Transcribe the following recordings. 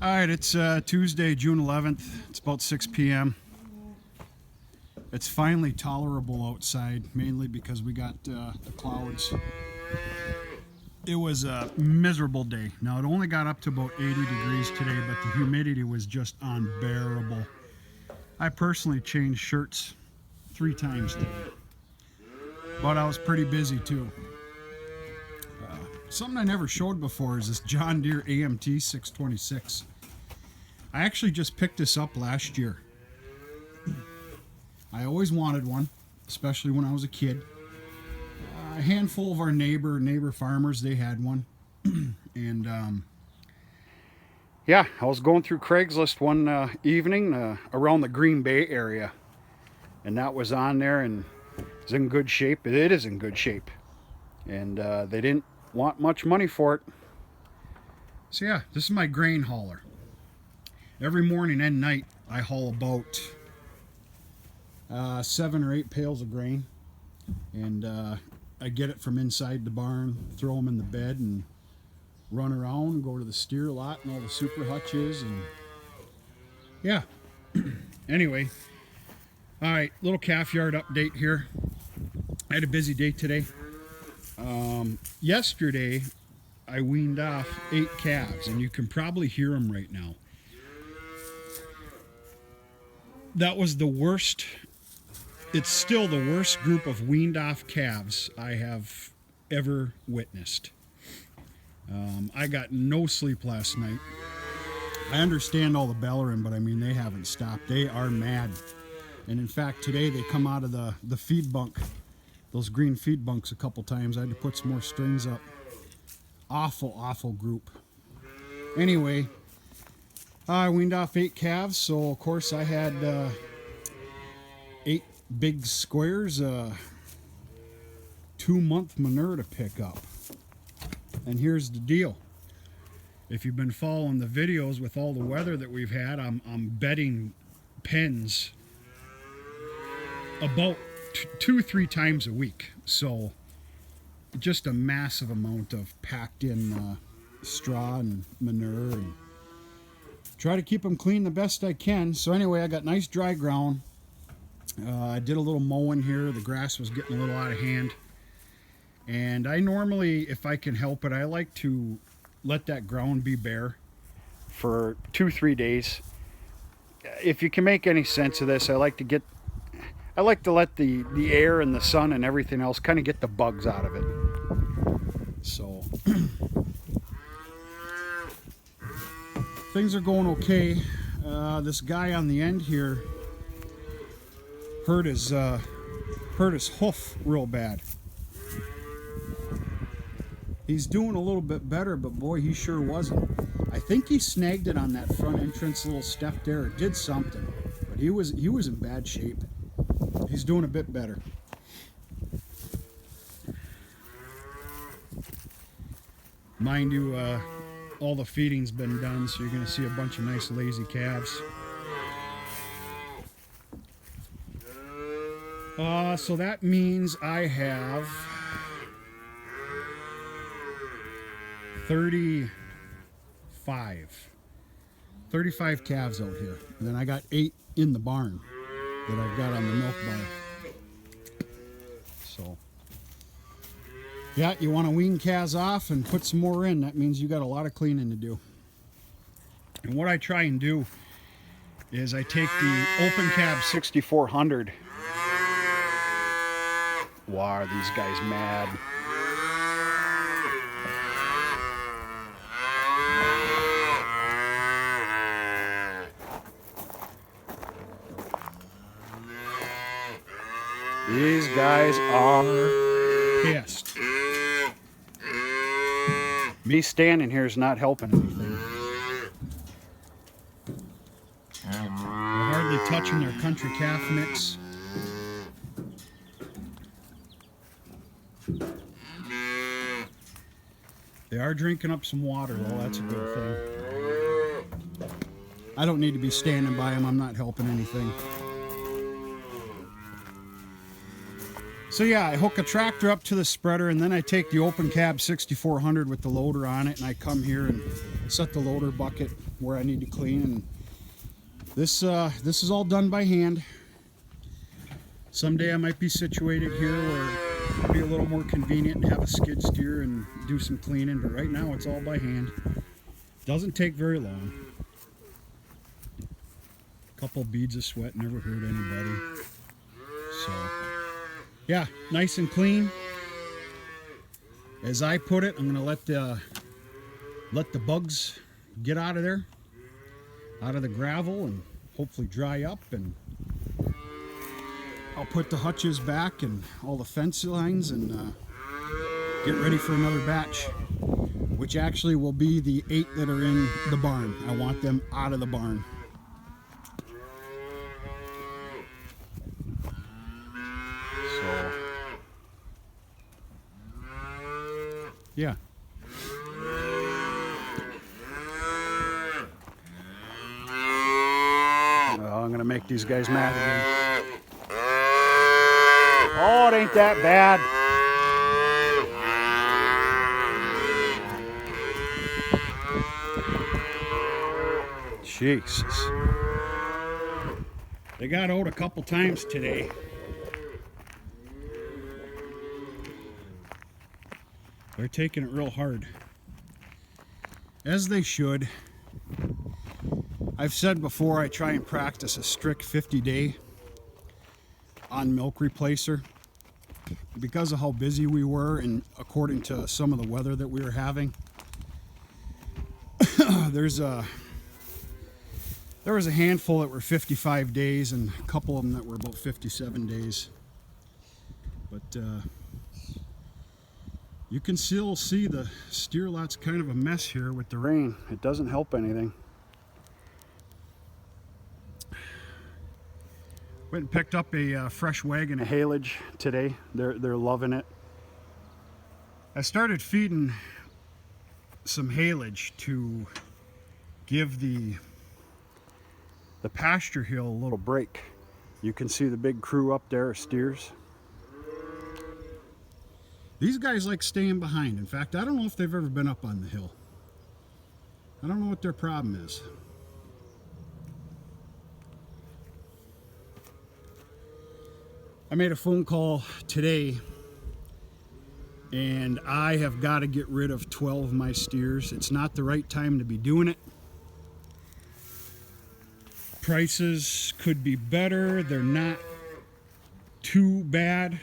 All right, it's Tuesday, June 11th. It's about 6 p.m. It's finally tolerable outside, mainly because we got the clouds. It was a miserable day. Now, it only got up to about 80 degrees today, but the humidity was just unbearable. I personally changed shirts 3 times today, but I was pretty busy too. Something I never showed before is this John Deere AMT 626. I actually just picked this up last year. I always wanted one, especially when I was a kid. A handful of our neighbor farmers, they had one. And yeah, I was going through Craigslist one evening around the Green Bay area, and that was on there, and it's in good shape. It is in good shape, and they didn't want much money for it. So yeah, this is my grain hauler. Every morning and night I haul about 7 or 8 pails of grain, and I get it from inside the barn, throw them in the bed, and run around, go to the steer lot and all the super hutches, and yeah. Anyway, all right, little calf yard update here. I had a busy day today. Yesterday I weaned off 8 calves, and you can probably hear them right now. That was the worst. It's still the worst group of weaned off calves I have ever witnessed. I got no sleep last night. I understand all the bellering, but I mean, they haven't stopped. They are mad. And in fact, today they come out of the feed bunk, those green feed bunks, a couple times. I had to put some more strings up. Awful group. Anyway, I weaned off 8 calves, so of course I had 8 big squares, 2-month manure to pick up. And here's the deal. If you've been following the videos with all the weather that we've had, I'm bedding pens about 2-3 times a week. So just a massive amount of packed in straw and manure, and try to keep them clean the best I can. So anyway, I got nice dry ground. I did a little mowing here. The grass was getting a little out of hand. And I normally, if I can help it, I like to let that ground be bare for 2-3 days. If you can make any sense of this, I like to let the air and the sun and everything else kind of get the bugs out of it. So things are going okay. This guy on the end here hurt his hoof real bad. He's doing a little bit better, but boy, he sure wasn't. I think he snagged it on that front entrance little step there, or did something, but he was in bad shape. He's doing a bit better. Mind you, all the feeding's been done, so you're going to see a bunch of nice lazy calves. So that means I have 35 calves out here, and then I got 8 in the barn that I've got on the milk bar. So yeah, you want to wean calves off and put some more in. That means you got a lot of cleaning to do. And what I try and do is I take the Open Cab 6400. Wow, are these guys mad? These guys are pissed. Me standing here is not helping anything. They're hardly touching their country calf mix. They are drinking up some water, though. That's a good thing. I don't need to be standing by them. I'm not helping anything. So yeah, I hook a tractor up to the spreader, and then I take the open cab 6400 with the loader on it, and I come here and set the loader bucket where I need to clean. And this is all done by hand. Someday I might be situated here where it'll be a little more convenient and have a skid steer and do some cleaning, but right now it's all by hand. Doesn't take very long. A couple beads of sweat never hurt anybody. So yeah, nice and clean. As I put it, I'm gonna let the bugs get out of there, out of the gravel, and hopefully dry up, and I'll put the hutches back and all the fence lines and get ready for another batch, which actually will be the 8 that are in the barn. I want them out of the barn. So, yeah. Well, I'm gonna make these guys mad again. Oh, it ain't that bad. Jesus. They got out a couple times today. They're taking it real hard, as they should. I've said before, I try and practice a strict 50-day on milk replacer because of how busy we were, and according to some of the weather that we were having. There was a handful that were 55 days and a couple of them that were about 57 days. But you can still see the steer lot's kind of a mess here with the rain. It doesn't help anything. Went and picked up a fresh wagon of haylage today. They're loving it. I started feeding some haylage to give the pasture hill a little break. You can see the big crew up there of steers. These guys like staying behind. In fact, I don't know if they've ever been up on the hill. I don't know what their problem is. I made a phone call today, and I have got to get rid of 12 of my steers. It's not the right time to be doing it. Prices could be better. They're not too bad.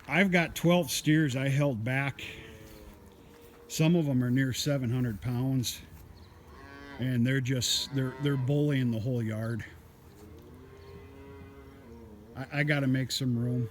I've got 12 steers I held back. Some of them are near 700 pounds, and they're bullying the whole yard. I got to make some room.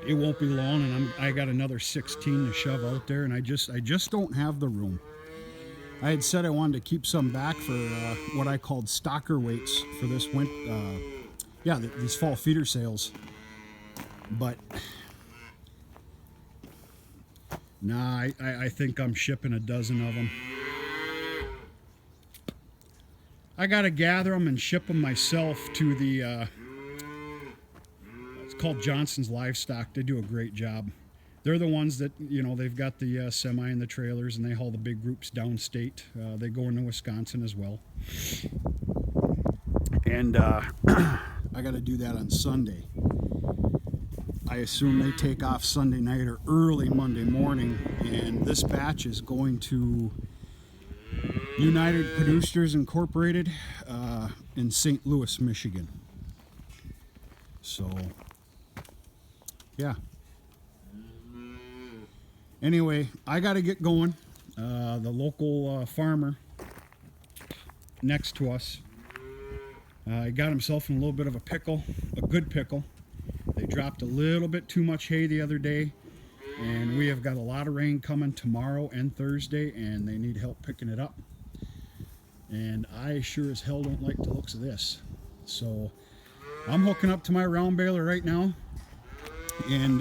It won't be long, and I got another 16 to shove out there, and I just don't have the room. I had said I wanted to keep some back for what I called stocker weights for this winter. These fall feeder sales. But nah, I think I'm shipping a dozen of them. I gotta gather them and ship them myself to the it's called Johnson's Livestock. They do a great job. They're the ones that, they've got the semi and the trailers, and they haul the big groups downstate. They go into Wisconsin as well. And I got to do that on Sunday. I assume they take off Sunday night or early Monday morning, and this batch is going to United Producers Incorporated in St. Louis, Michigan. So, yeah. Anyway, I got to get going. The local farmer next to us, he got himself in a little bit of a pickle, a good pickle. They dropped a little bit too much hay the other day, and we have got a lot of rain coming tomorrow and Thursday, and they need help picking it up. And I sure as hell don't like the looks of this. So I'm hooking up to my round baler right now, and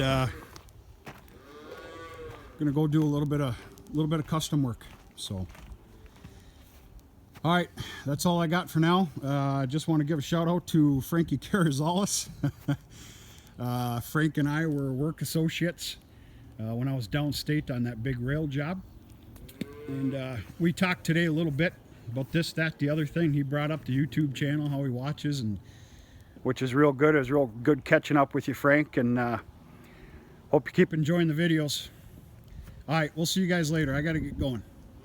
gonna go do a little bit of custom work. So All right, that's all I got for now. I just want to give a shout out to Frankie Carrizales. Frank and I were work associates when I was downstate on that big rail job. And we talked today a little bit about this, that, the other thing. He brought up the YouTube channel, how he watches, and which is real good. It was real good catching up with you, Frank, and hope you keep enjoying the videos. All right, we'll see you guys later. I got to get going.